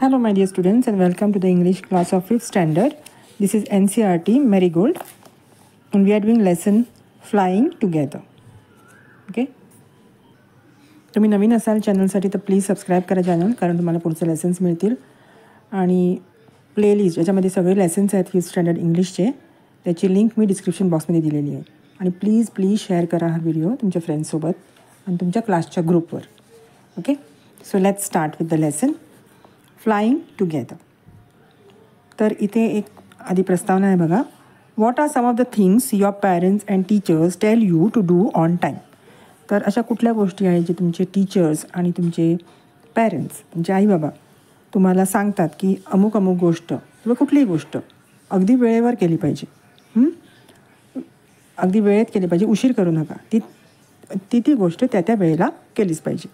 Hello my dear students and welcome to the English class of 5th standard. This is NCERT Marigold and we are doing lesson Flying Together. Okay. तुम्ही नवीन असाल चॅनलसाठी तर please subscribe करा channel, कारण तुम्हाला पुढचे lessons मिळतील. आणि playlist याच्यामध्ये सगळे लेसन्स आहेत 5th स्टँडर्ड इंग्लिशचे, त्याची लिंक मी डिस्क्रिप्शन बॉक्समध्ये दिलेली आहे. आणि प्लीज शेअर करा हा व्हिडिओ तुमच्या फ्रेंड्ससोबत आणि तुमच्या क्लासच्या ग्रुपवर. Okay, so let's start with the lesson flying together. तर इथे एक आधी प्रस्तावना आहे बघा. What are some of the things your parents and teachers tell you to do on time. तर अशा कुठल्या गोष्टी आहेत जे तुमचे टीचर्स आणि तुमचे पॅरेंट्स, तुमचे आई बाबा तुम्हाला सांगतात की अमुक गोष्ट किंवा कुठलीही गोष्ट अगदी वेळेवर केली पाहिजे, अगदी वेळेत केली पाहिजे, उशीर करू नका. ती गोष्ट त्या वेळेला केलीच पाहिजे.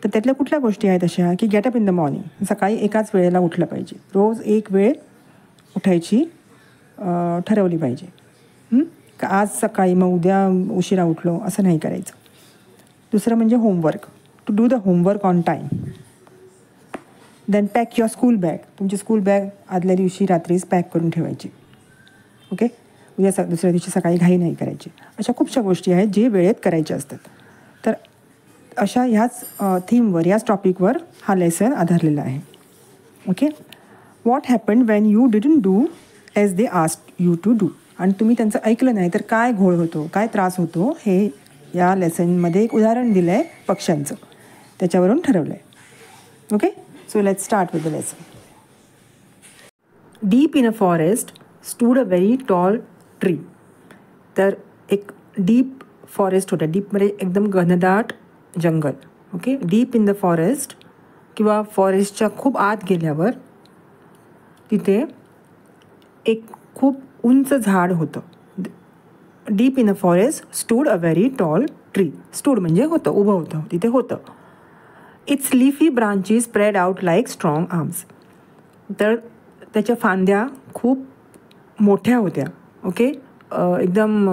तर त्यातल्या कुठल्या गोष्टी आहेत अशा की get up in the morning, सकाळी एकाच वेळेला उठलं पाहिजे, रोज एक वेळ उठायची ठरवली पाहिजे. का आज सकाळी मग उद्या उशिरा उठलो असं नाही करायचं. दुसरं म्हणजे homework, to do the homework on time. Then pack your school bag, तुमची स्कूल बॅग आदल्या दिवशी रात्रीच पॅक करून ठेवायची. ओके, दुसऱ्या दिवशी सकाळी घाई नाही करायची. अशा खूपशा गोष्टी आहेत जे वेळेत करायच्या असतात. तर अशा ह्याच थीमवर, याच टॉपिकवर हा लेसन आधारलेला आहे. Okay, what happened when you didn't do as they asked you to do. आणि तुम्ही त्यांचं ऐकलं नाही तर काय घोळ होतो, काय त्रास होतो, हे या लेसनमध्ये एक उदाहरण दिलं आहे पक्ष्यांचं, त्याच्यावरून ठरवलं आहे. Okay, so let's start with the lesson. Deep in a forest stood a very tall tree. तर एक डीप फॉरेस्ट होतं, डीपमध्ये एकदम घनदाट जंगल. Okay, deep in the forest किंवा फॉरेस्टच्या खूप आत गेल्यावर तिथे एक खूप उंच झाड होतं. Deep in a forest stood a very tall tree. Stood म्हणजे होतं, उभं होतं, तिथे होतं. Its leafy branches spread out like strong arms. तर त्याच्या फांद्या खूप मोठ्या होत्या. ओके, एकदम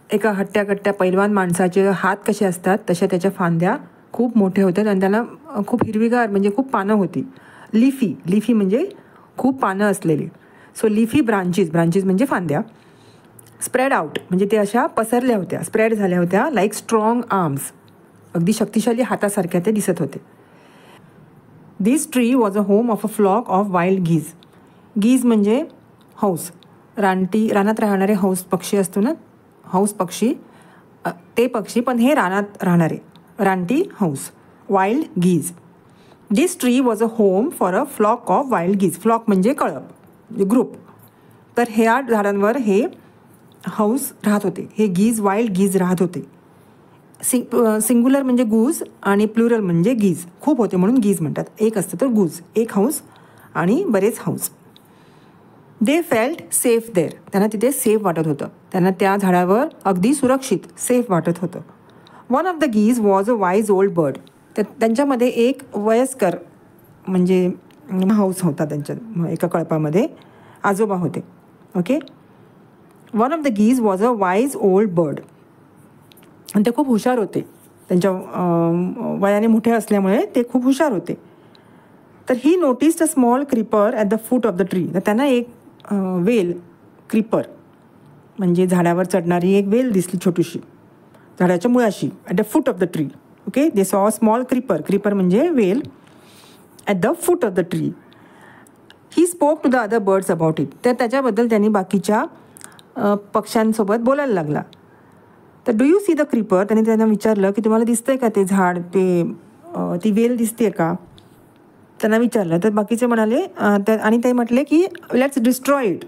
एका हट्ट्या पैलवान माणसाचे हात कसे असतात तशा त्याच्या फांद्या खूप मोठ्या होत्या आणि त्याला खूप हिरवीगार म्हणजे खूप पानं होती. लिफी म्हणजे खूप पानं असलेली. सो लिफी ब्रांचेस म्हणजे फांद्या. स्प्रेड आउट म्हणजे ते अशा पसरल्या होत्या, स्प्रेड झाल्या होत्या लाईक स्ट्रॉंग आर्म्स, अगदी शक्तिशाली हातासारख्या ते दिसत होते. This tree was a home of a flock of wild geese. Geese म्हणजे हौस, रानात राहणारे हौस पक्षी असतो ना, हौस पक्षी, ते पक्षी पण हे रानात राहणारे रानटी हौस, wild geese. This tree was a home for a flock of wild geese. Flock म्हणजे कळप, ग्रुप. तर ह्या झाडांवर हे हौस राहत होते, हे वाईल्ड गीज राहत होते. सिंग्युलर म्हणजे गूज आणि प्लुरल म्हणजे गीज, खूप होते म्हणून गीज म्हणतात. एक असतं तर गूज, एक हौस आणि बरेच हौस. They felt safe there. त्यांना तिथे सेफ वाटत होतं, त्यांना त्या झाडावर अगदी सुरक्षित, सेफ वाटत होतं. One of the geese was a wise old bird. त्यांच्यामध्ये एक वयस्कर म्हणजे हौस होता, त्यांच्या एका कळपामध्ये आजोबा होते. Okay, one of the geese was a wise old bird. आणि ते खूप हुशार होते, त्यांच्या वयाने मोठे असल्यामुळे ते खूप हुशार होते. तर ही noticed a small creeper at the foot of the tree. तर त्यांना एक वेल, क्रीपर म्हणजे झाडावर चढणारी एक वेल दिसली छोटीशी झाडाच्या मुळाशी, at the foot of the tree. Okay, they saw small creeper म्हणजे वेल at the foot of the tree. He spoke to the other birds about it. तर त्याच्याबद्दल त्यांनी बाकीच्या पक्ष्यांसोबत बोलायला लागला. तर do you see the creeper. त्यांना विचारलं की तुम्हाला दिसतंय का ते झाड, ती वेल दिसते का, त्यांना विचारलं. तर बाकीचे म्हणाले आणि ते म्हटले की लेट्स डिस्ट्रॉय इट.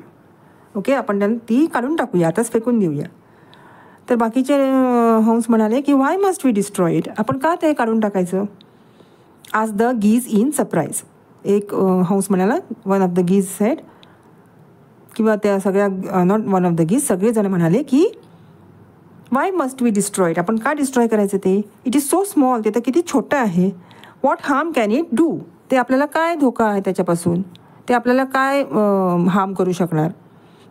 ओके, आपण त्यांना ती काढून टाकूया, आताच फेकून देऊया. तर बाकीचे हंस म्हणाले की व्हाय मस्ट वी डिस्ट्रॉय इट, आपण का ते काढून टाकायचं. आज द गीज इन सरप्राईज. एक हंस म्हणाला, one of the geese said, किंवा त्या सगळ्या not one of the geese, सगळेजण म्हणाले की why must we destroy it, आपण का डिस्ट्रॉय करायचं ते. इट इज सो स्मॉल, ते तर किती छोटं आहे. What harm can it do. ते आपल्याला काय धोका आहे त्याच्यापासून, ते आपल्याला काय हार्म करू शकणार,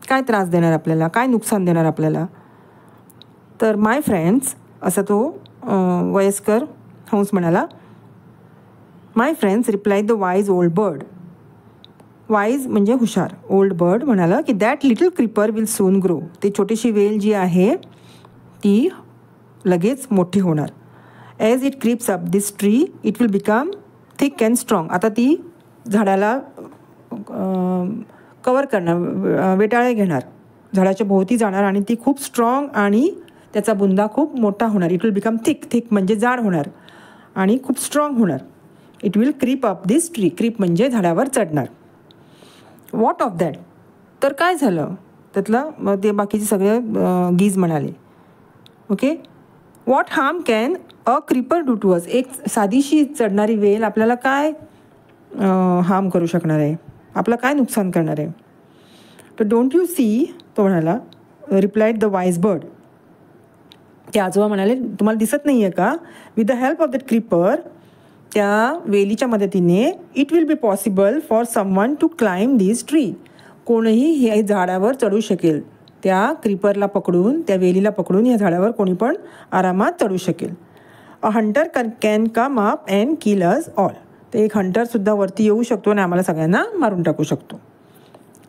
काय त्रास देणार आपल्याला, काय नुकसान देणार आपल्याला. तर माय फ्रेंड्स, असा तो वयस्कर हंस म्हणाला, my friends replied the wise old bird. Wise म्हणजे हुशार. ओल्ड बर्ड म्हणाला की that little creeper will soon grow. ती छोटीशी वेल जी आहे ती लगेच मोठी होणार. As it creeps up this tree it will become thick and strong. आता ती झाडाला कवर करणार, वेटाळे घेणार, झाडाच्या भोवती जाणार आणि ती खूप स्ट्रॉंग आणि त्याचा बुंदा खूप मोठा होणार. It will become thick. Thick म्हणजे जाड होणार आणि खूप स्ट्रॉंग होणार. It will creep up this tree. Creep म्हणजे झाडावर चढणार. What of that. तर काय झालं त्यातलं. मग ते बाकीचे सगळे गीज म्हणाले. Okay. What harm can a creeper do to us. एक साधीशी चढणारी वेल आपल्याला काय हार्म करू शकणार आहे, आपलं काय नुकसान करणार आहे. तर डोंट यू सी, तो म्हणाला. Replied the wise bird. ते आजोबा म्हणाले तुम्हाला दिसत नाही आहे का. With the help of that creeper, त्या वेलीच्या मदतीने it will be possible for someone to climb this tree. कोणीही हे झाडावर चढू शकेल. त्या क्रीपरला पकडून, त्या वेलीला पकडून या झाडावर कोणी पण आरामात चढू शकेल. अ Hunter can come up and kill us all. तर एक हंटरसुद्धा वरती येऊ शकतो आणि आम्हाला सगळ्यांना मारून टाकू शकतो.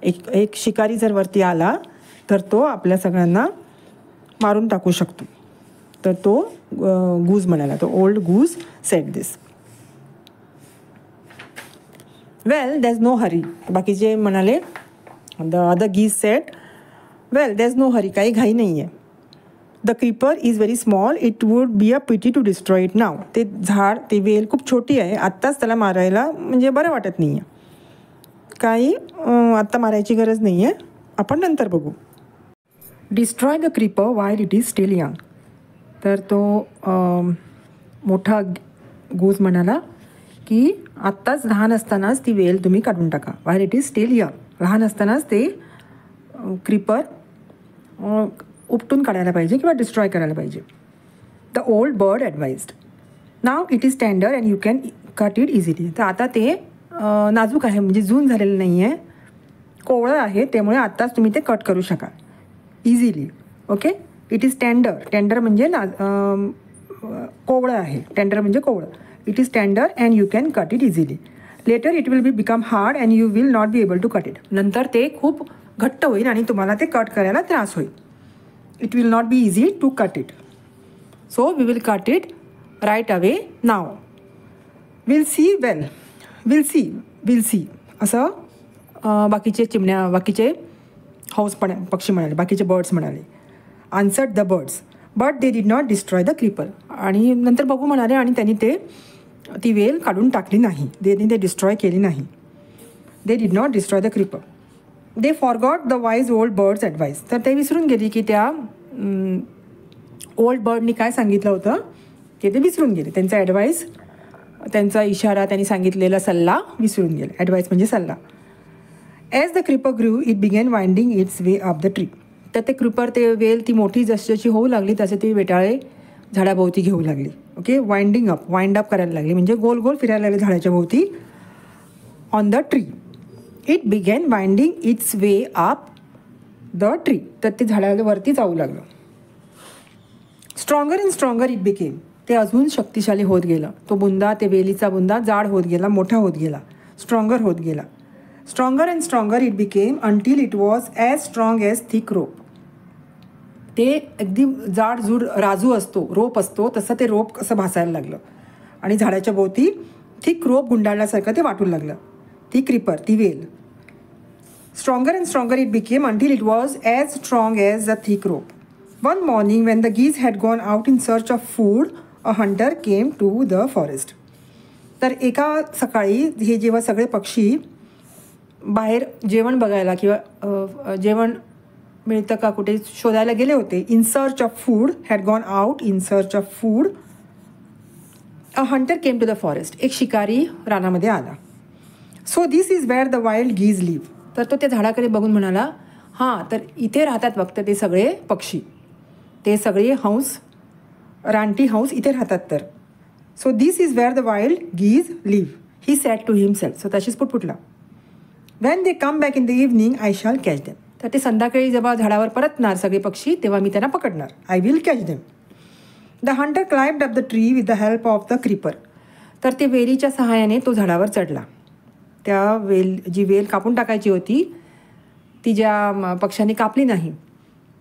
एक शिकारी जर वरती आला तर तो आपल्या सगळ्यांना मारून टाकू शकतो. तर तो गूज म्हणाला. तो old goose said this. Well there's no hurry. बाकीचे म्हणाले, the other geese said well there's no hurry. काही घाई नाही आहे. The creeper is very small. It would be a pity to destroy it now. ते झाड, ते वेल खूप छोटी आहे. आत्ताच त्याला मारायला म्हणजे बरं वाटत नाही आहे. काही आत्ता मारायची गरज नाही आहे, आपण नंतर बघू. Destroy the creeper while it is steel young. तर तो मोठा गूज म्हणाला की आत्ताच लहान असतानाच ती वेल तुम्ही काढून टाका. While it is steel young. लहान असतानाच ते क्रीपर उपटून काढायला पाहिजे किंवा डिस्ट्रॉय करायला पाहिजे. The old bird advised. Now it is tender and you can cut it easily. तर आता ते नाजूक आहे, म्हणजे जून झालेलं नाही आहे, कोवळं आहे, त्यामुळे आत्ताच तुम्ही ते कट करू शकाल easily. Okay. It is tender. Tender म्हणजे कोवळं आहे. टेंडर म्हणजे कोवळं. It is tender and you can cut it easily. Later it will be become hard and you will not be able to cut it. नंतर ते खूप घट्ट होईल आणि तुम्हाला ते कट करायला त्रास होईल. It will not be easy to cut it. So we will cut it right away now. Will see. Well will see. Will see असं बाकीचे चिमण्या, बाकीचे पक्षी म्हणाले, बाकीचे बर्ड्स म्हणाले. Answered the birds but they did not destroy the creeper. आणि नंतर बघू म्हणाले आणि त्यांनी ती वेल काढून टाकली नाही. ते डिस्ट्रॉय केली नाही. दे did not destroy the creeper. They forgot the wise old birds advice. तर ते विसरून गेली की त्या ओल्ड बर्डनी काय सांगितलं होतं ते विसरून गेले. त्यांचा ॲडवाईस, त्यांचा इशारा, त्यांनी सांगितलेला सल्ला विसरून गेले. ॲडवाईस म्हणजे सल्ला. As the creeper grew it began winding its way up the tree. तर ते क्रीपर, ते वेल ती मोठी जशी जशी होऊ लागली तसे ती वेटाळे झाडाभोवती घेऊ लागली. ओके. वाइंड अप करायला लागली म्हणजे गोल गोल फिरायला लागली झाडाच्या भोवती. On the tree it began winding its way up the tree. तर ते झाडावरती जाऊ लागलं. Stronger and stronger it became. ते अजून शक्तिशाली होत गेलं. तो बुंदा, ते वेलीचा बुंदा जाड होत गेला, मोठा होत गेला, स्ट्रॉंगर होत गेला. Stronger and stronger it became until it was as strong as thick rope. ते अगदी जाडजूड राजू असतो, रोप असतो, तसं ते रोप कसं भासायला लागलं आणि झाडाच्या भोवती थिक रोप गुंडाळल्यासारखं ते वाटू लागलं. ती क्रीपर, ती वेल. Stronger and stronger it became until it was as strong as a thick rope. One morning when the geese had gone out in search of food a hunter came to the forest. तर एका सकाळी हे जेव्हा सगळे पक्षी बाहेर जेवण बघायला किंवा जेवण मिळतं का कुठे शोधायला गेले होते. In search of food, had gone out in search of food. A hunter came to the forest. एक शिकारी रानामध्ये आला. So this is where the wild geese live. तर तो त्या झाडाकडे बघून म्हणाला, हां, तर इथे राहतात फक्त ते सगळे पक्षी, ते सगळे हंस, रानटी हंस इथे राहतात. तर so this is where the wild geese live. He said to himself. स्वतःशीच पुटपुटला. When they come back in the evening I shall catch them. तर ते संध्याकाळी जेव्हा झाडावर परतणार सगळे पक्षी तेव्हा मी त्यांना पकडणार. I will catch them. The Hunter climbed up the tree with the help of the creeper. तर ते वेलीच्या सहाय्याने तो झाडावर चढला. त्या जी वेल कापून टाकायची होती ती ज्या पक्ष्याने कापली नाही,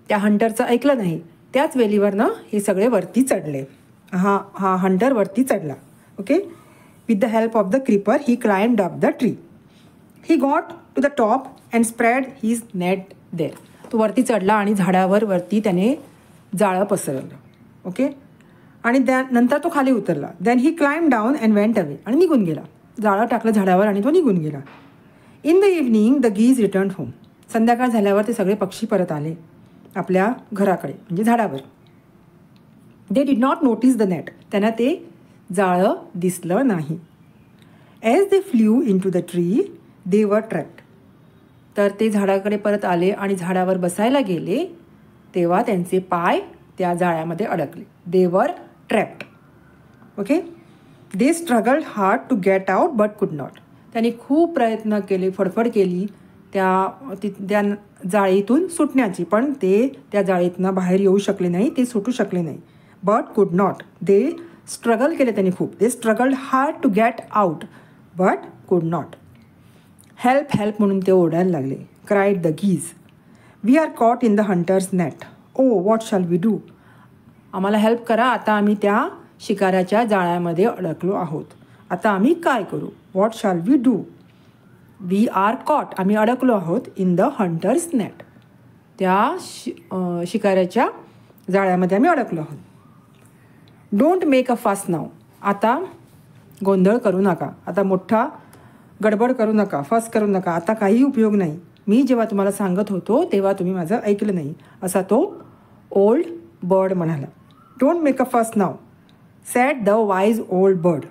त्या हंटरचं ऐकलं नाही, त्याच वेलीवरनं हे सगळे वरती चढले. हा हंटर वरती चढला. Okay. With the help of the creeper he climbed up the tree. He got to the top and spread his net there. तो वरती चढला आणि वरती त्याने जाळं पसरवलं. ओके. आणि नंतर तो खाली उतरला. Then he climbed down and went away. आणि निघून गेला. जाळं टाकलं झाडावर आणि तो निघून गेला. In the evening the geese return home. संध्याकाळ झाल्यावर ते सगळे पक्षी परत आले आपल्या घराकडे म्हणजे झाडावर. They did not notice the net. त्यांना ते जाळं दिसलं नाही. As they flew into the tree they were trapped. तर ते झाडाकडे परत आले आणि झाडावर बसायला गेले तेव्हा त्यांचे पाय त्या जाळ्यामध्ये अडकले. They were trapped. Okay. They struggled hard to get out but could not. त्यांनी खूप प्रयत्न केले, फडफड केली त्या जाळीतून सुटण्याची, पण ते त्या जाळीतनं बाहेर येऊ शकले नाही, ते सुटू शकले नाही. But could not. They struggle केले त्यांनी खूप. They struggled hard to get out but could not. Help help म्हणून ते ओरडायला लागले. Cried the geese. We are caught in the hunter's net. Oh what shall we do. आम्हाला help करा, आता आम्ही त्या शिकाऱ्याच्या जाळ्यामध्ये अडकलो आहोत. आता आम्ही काय करू. What shall we do. We are caught. आम्ही अडकलो आहोत इन द हंटर्स नेट. त्या शिकाऱ्याच्या जाळ्यामध्ये आम्ही अडकलो आहोत. डोंट मेक अ फास नाव. आता गोंधळ करू नका. आता मोठा गडबड करू नका, फस करू नका. आता काही उपयोग नाही. मी जेव्हा तुम्हाला सांगत होतो तेव्हा तुम्ही माझं ऐकलं नाही, असा तो ओल्ड बर्ड म्हणाला. Don't make a fuss now said the wise old bird.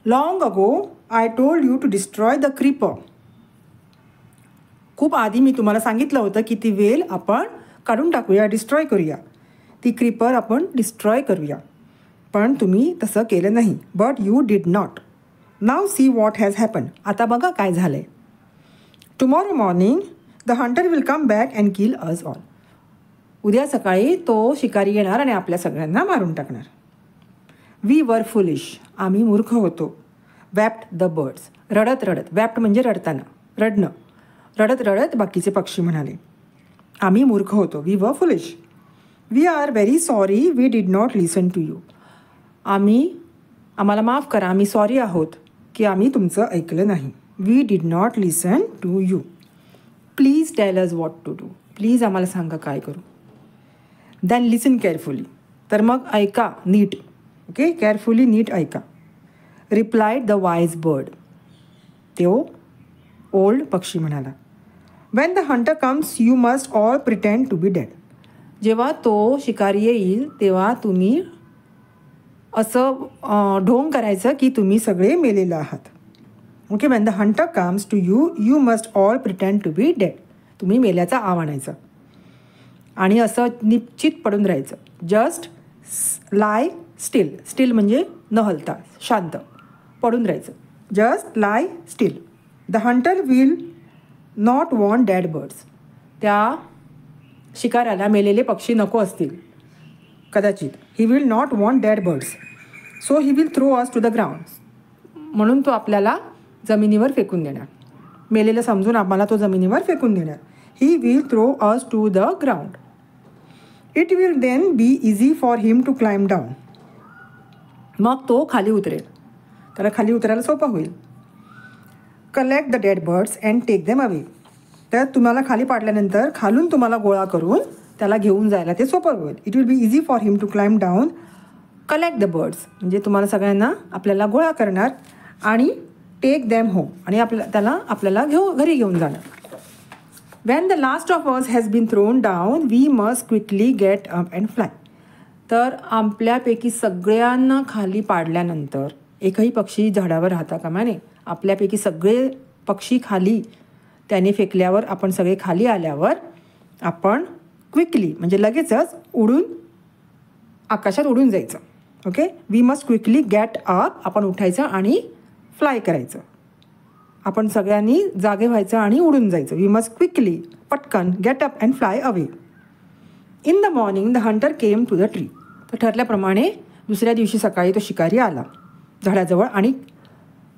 Long ago I told you to destroy the creeper. खूप आधी मी तुम्हाला सांगितलं होतं की ती वेल आपण काढून टाकूया, डिस्ट्रॉय करूया, ती क्रीपर आपण डिस्ट्रॉय करूया, पण तुम्ही तसं केलं नाही. But you did not. Now see what has happen. आता बघा काय झालं आहे. Tomorrow morning the hunter will come back and kill us all. उद्या सकाळी तो शिकारी येणार आणि आपल्या सगळ्यांना मारून टाकणार. We were foolish. आम्ही मूर्ख होतो. वॅप्ड द बर्ड्स. रडत रडत. वॅप्ड म्हणजे रडताना, रडणं. रडत रडत बाकीचे पक्षी म्हणाले, आम्ही मूर्ख होतो. We were foolish. We are very sorry we did not listen to you. आम्हाला माफ करा, आम्ही सॉरी आहोत की आम्ही तुमचं ऐकलं नाही. We did not listen to you. Please tell us what to do. Please आम्हाला सांगा काय करू. Then listen carefully. तर मग ऐका नीट. ओके. केअरफुली नीट ऐका. Replied the wise bird. तो ओल्ड पक्षी म्हणाला. When the hunter comes you must all pretend to be dead. जेव्हा तो शिकारी येईल तेव्हा तुम्ही असं ढोंग करायचं की तुम्ही सगळे मेलेले आहात. Okay. When the hunter comes to you you must all pretend to be dead. तुम्ही मेल्याचा आव आणायचं आणि असं निश्चित पडून राहायचं. Just lie steel. स्टील म्हणजे न हलता, शांत पडून राहायचं. Just lie still. The hunter will not want dead birds. त्या शिकाऱ्याला मेलेले पक्षी नको असतील कदाचित. He will not want dead birds. So he will throw us to the ground. म्हणून तो आपल्याला जमिनीवर फेकून देणार. मेलेलं समजून आम्हाला तो जमिनीवर फेकून देणार. He will throw us to the ground. It will then be easy for him to climb down. मग तो खाली उतरेल. त्याला खाली उतरायला सोपं होईल. Collect the dead birds and take them away. तर तुम्हाला खाली पाडल्यानंतर खालून तुम्हाला गोळा करून त्याला घेऊन जायला ते सोपं होईल. It will be easy for him to climb down. Collect the birds म्हणजे तुम्हाला सगळ्यांना आपल्याला गोळा करणार आणि टेक देम होम आणि त्याला आपल्याला घरी घेऊन जाणार. When the last of us has been thrown down we must quickly get up and fly. तर आपल्यापैकी सगळ्यांना खाली पाडल्यानंतर एकही पक्षी झाडावर राहता कामा नये. आपल्यापैकी सगळे पक्षी खाली त्याने फेकल्यावर आपण सगळे खाली आल्यावर आपण क्विकली म्हणजे लगेचच उडून आकाशात उडून जायचं. Okay. We must quickly get up. आपण उठायचं आणि फ्लाय करायचं. आपण सगळ्यांनी जागे व्हायचं आणि उडून जायचं. वी मस्ट क्विकली पटकन get up and fly away. In the morning the hunter came to the tree. तर ठरल्याप्रमाणे दुसऱ्या दिवशी सकाळी तो शिकारी आला झाडाजवळ आणि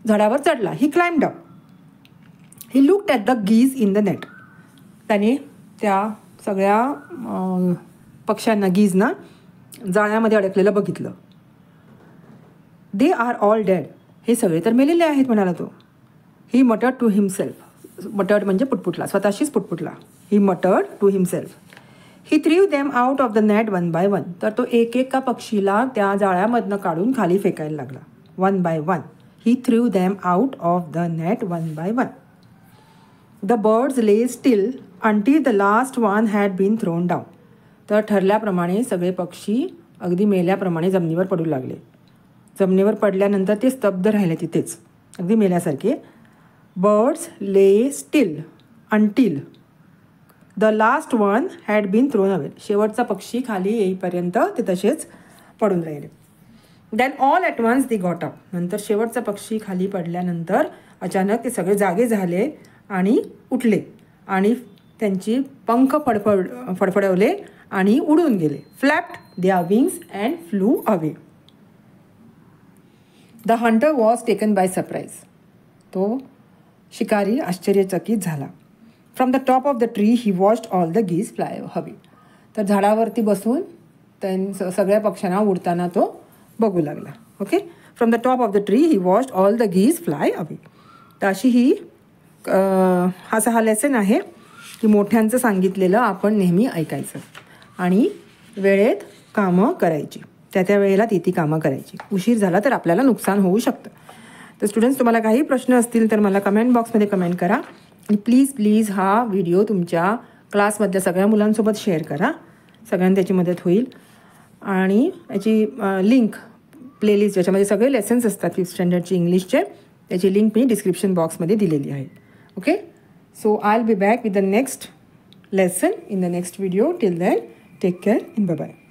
झाडावर चढला. He climbed up. He looked at the geese in the net. त्याने त्या सगळ्या पक्ष्यांना, गीजना जाळ्यामध्ये अडकलेलं बघितलं. They are all dead. हे सगळे तर मेलेले आहेत म्हणाला तो. ही मटर्ड टू हिमसेल्फ. मटर्ड म्हणजे पुटपुटला, स्वतःशीच पुटपुटला. He muttered to himself. He threw them out of the net one by one. तर तो एक एका पक्षीला त्या जाळ्यामधनं काढून खाली फेकायला लागला. One by one. He threw them out of the net one by one. The birds lay still until the last one had been thrown down. तर ठरल्याप्रमाणे सगळे पक्षी अगदी मेल्याप्रमाणे जमिनीवर पडू लागले. जमिनीवर पडल्यानंतर ते स्तब्ध राहिले तिथेच, अगदी मेल्यासारखे. Birds lay still until the last one had been thrown away. शेवटचा पक्षी खाली येईपर्यंत ते तसेच पडून राहिले. Then all at once they got up. नंतर शेवटचा पक्षी खाली पडल्यानंतर अचानक ते सगळे जागे झाले आणि उठले आणि त्यांची पंख फडफडवले आणि उडून गेले. Flapped their wings and flew away. The hunter was taken by surprise. तो शिकारी आश्चर्यचकित झाला. From the top of the tree he watched all the geese fly away. तर झाडावरती बसून सगळ्या पक्ष्यांना उडताना तो बघू लागला. Okay. From the top of the tree he watched all the geese fly away. तर अशी ही हा लेसन आहे की मोठ्यांचं सांगितलेलं आपण नेहमी ऐकायचं आणि वेळेत कामं करायची. त्या वेळेला ती कामं करायची. उशीर झाला तर आपल्याला नुकसान होऊ शकतं. तर स्टुडंट्स, तुम्हाला काही प्रश्न असतील तर मला कमेंट बॉक्समध्ये कमेंट करा. आणि प्लीज हा व्हिडिओ तुमच्या क्लासमधल्या सगळ्या मुलांसोबत शेअर करा. सगळ्यांना त्याची मदत होईल. आणि याची लिंक, प्लेलिस्ट ज्याच्यामध्ये सगळे लेसन्स असतात 5th स्टँडर्डचे इंग्लिशचे, त्याची लिंक मी डिस्क्रिप्शन बॉक्समध्ये दिलेली आहे. Okay. So I will be back with the next lesson in the next video. Till then, take care and bye bye.